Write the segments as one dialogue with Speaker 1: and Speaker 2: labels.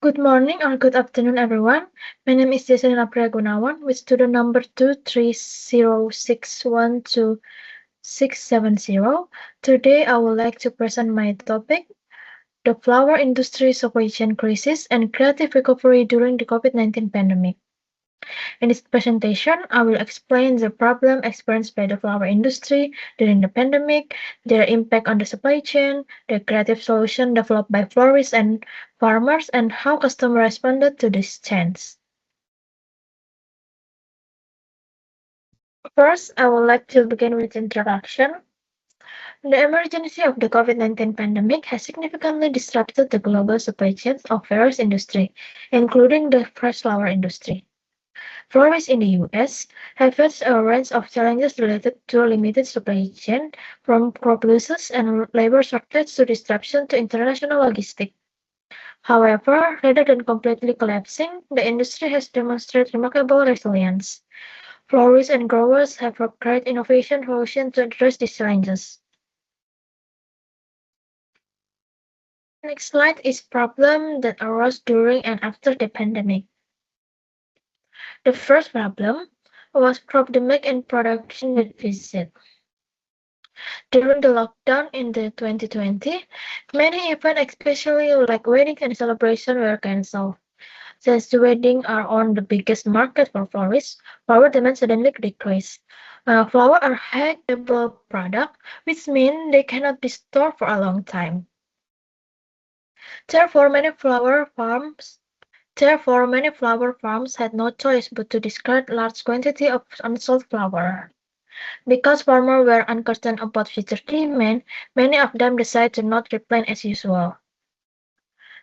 Speaker 1: Good morning or good afternoon, everyone. My name is Jason Apria Gunawan with student number 230612670. Today, I would like to present my topic, the flower industry supply chain crisis and creative recovery during the COVID-19 pandemic. In this presentation, I will explain the problem experienced by the flower industry during the pandemic, their impact on the supply chain, the creative solution developed by florists and farmers, and how customers responded to this change. First, I would like to begin with introduction. The emergency of the COVID-19 pandemic has significantly disrupted the global supply chains of various industries, including the fresh flower industry. Florists in the US have faced a range of challenges related to limited supply chain, from crop losses and labor shortage to disruption to international logistics. However, rather than completely collapsing, the industry has demonstrated remarkable resilience. Florists and growers have worked great innovation solutions to address these challenges. Next slide is problems that arose during and after the pandemic. The first problem was pandemic and production deficit. During the lockdown in the 2020, many events, especially like weddings and celebrations, were cancelled. Since the weddings are on the biggest market for florists, flower demand suddenly decreased. Flowers are high durable product, which means they cannot be stored for a long time. Therefore, many flower farms had no choice but to discard large quantity of unsold flower. Because farmers were uncertain about future demand, many of them decided to not replant as usual.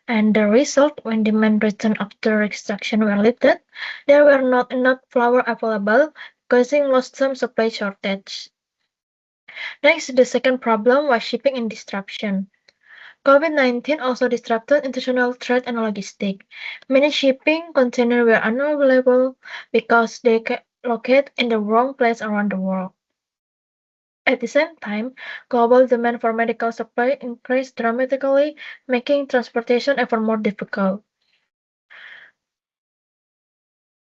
Speaker 1: And the result, when demand returned after restrictions were lifted, there were not enough flour available, causing long-term supply shortage. Next, the second problem was shipping and disruption. COVID-19 also disrupted international trade and logistics. Many shipping containers were unavailable because they located in the wrong place around the world. At the same time, global demand for medical supply increased dramatically, making transportation ever more difficult.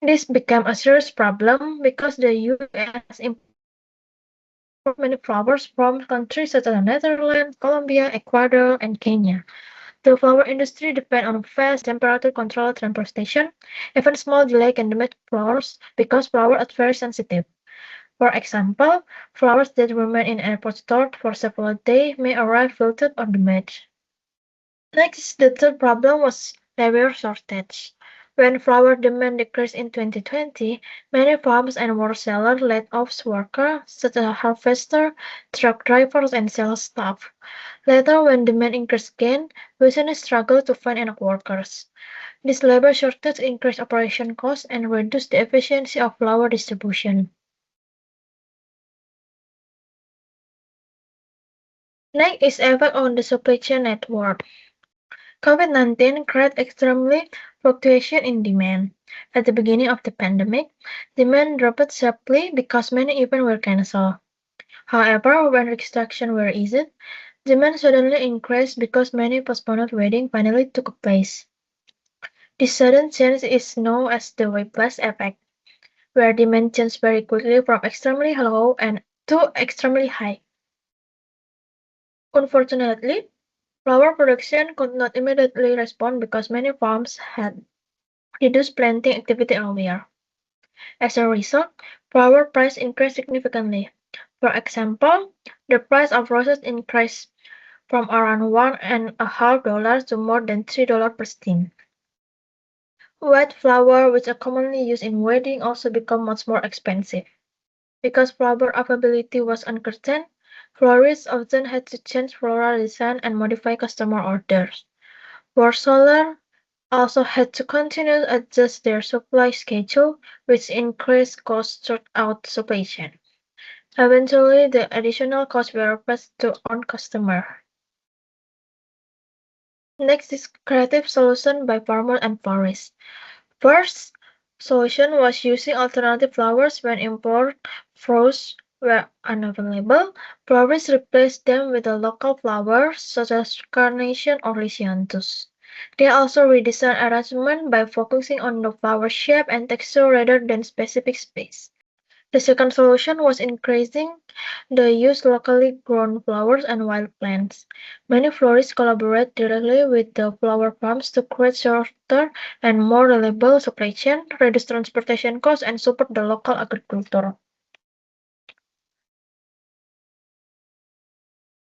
Speaker 1: This became a serious problem because the US imported many flowers from countries such as Netherlands, Colombia, Ecuador, and Kenya. The flower industry depends on fast, temperature-controlled transportation. Even small delay can damage flowers because flowers are very sensitive. For example, flowers that remain in airport stored for several days may arrive wilted or damaged. Next, the third problem was labor shortage. When flower demand decreased in 2020, many farms and wholesalers laid off workers such as harvesters, truck drivers, and sales staff. Later, when demand increased again, businesses struggled to find enough workers. This labor shortage increased operation costs and reduced the efficiency of flower distribution. Next is effect on the supply chain network. COVID-19 created extremely fluctuation in demand. At the beginning of the pandemic, demand dropped sharply because many events were cancelled. However, when restrictions were eased, demand suddenly increased because many postponed weddings finally took place. This sudden change is known as the whiplash effect, where demand changed very quickly from extremely low and to extremely high. Unfortunately, flower production could not immediately respond because many farms had reduced planting activity earlier. As a result, flower price increased significantly. For example, the price of roses increased from around $1.50 to more than $3 per stem. White flower, which are commonly used in weddings, also become much more expensive. Because flower availability was uncertain, florists often had to change floral design and modify customer orders. Wholesalers also had to continue to adjust their supply schedule, which increased costs throughout the supply chain. Eventually, the additional costs were passed to own customers. Next is creative solution by farmers and florists. First solution was using alternative flowers when import fruits were unavailable. Florists replaced them with the local flowers such as carnation or lisianthus. They also redesigned arrangement by focusing on the flower shape and texture rather than specific space. The second solution was increasing the use of locally grown flowers and wild plants. Many florists collaborate directly with the flower farms to create shorter and more reliable supply chain, reduce transportation costs, and support the local agriculture.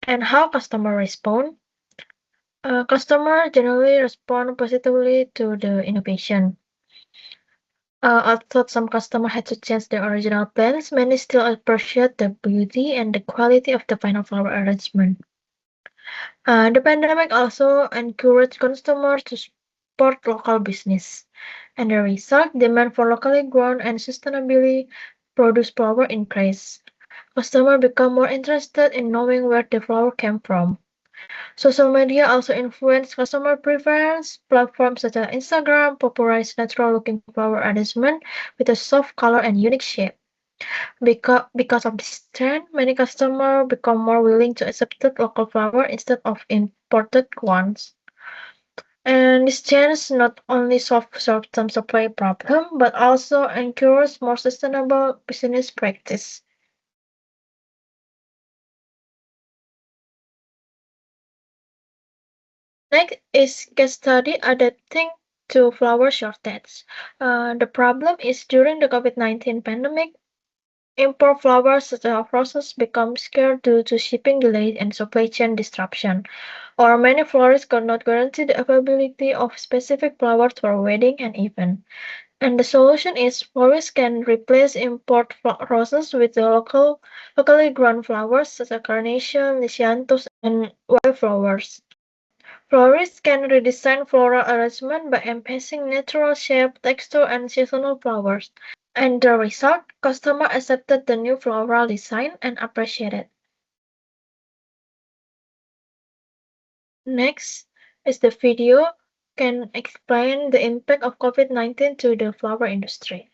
Speaker 1: And how customers respond? Customers generally respond positively to the innovation. Although some customers had to change their original plans, many still appreciate the beauty and the quality of the final flower arrangement. The pandemic also encouraged consumers to support local business, and the result, demand for locally grown and sustainably produced flower increased. Customers become more interested in knowing where the flower came from. Social media also influenced customer preference. Platforms such as Instagram popularized natural-looking flower arrangement with a soft color and unique shape. Because of this trend, many customers become more willing to accept local flower instead of imported ones. And this change not only solves short-term supply problem, but also ensures more sustainable business practice. Next is case study adapting to flower shortage. The problem is during the COVID-19 pandemic, import flowers such as roses become scarce due to shipping delays and supply chain disruption. Or many florists could not guarantee the availability of specific flowers for wedding and event. And the solution is florists can replace import roses with the locally grown flowers such as carnation, lisianthus, and wildflowers. Florists can redesign floral arrangement by emphasizing natural shape, texture, and seasonal flowers. And the result, customers accepted the new floral design and appreciated it. Next is the video can explain the impact of COVID-19 to the flower industry.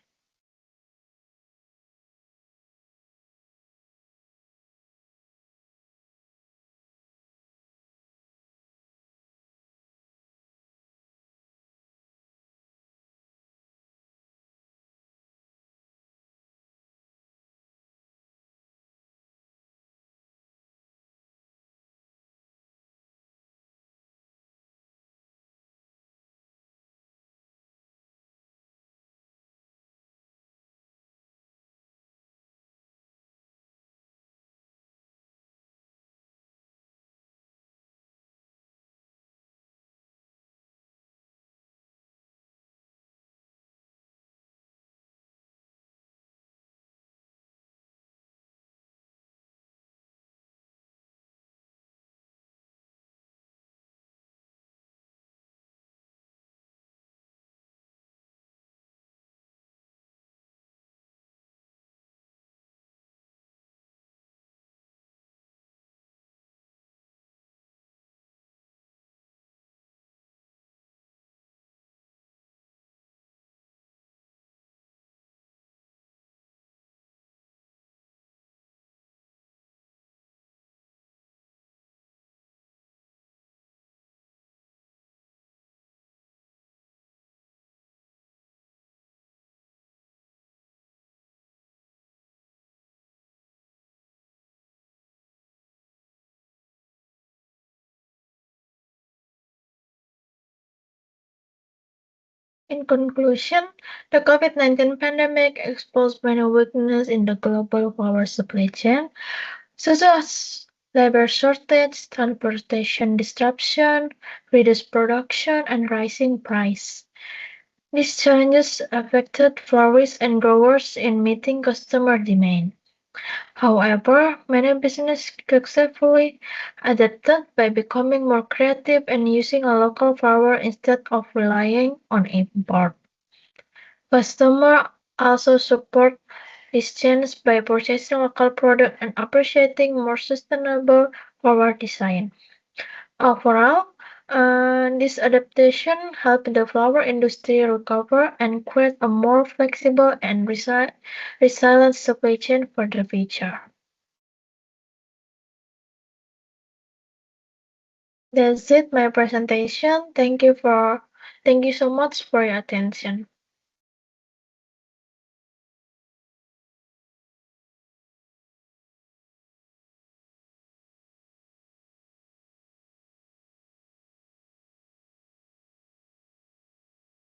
Speaker 1: In conclusion, the COVID-19 pandemic exposed many weaknesses in the global power supply chain, such as labor shortage, transportation disruption, reduced production, and rising price. These challenges affected florists and growers in meeting customer demand. However, many businesses successfully adapted by becoming more creative and using a local flower instead of relying on import. Customers also support this change by purchasing local products and appreciating more sustainable flower design. Overall, this adaptation helped the flower industry recover and create a more flexible and resilient supply chain for the future. That's it, my presentation. Thank you so much for your attention.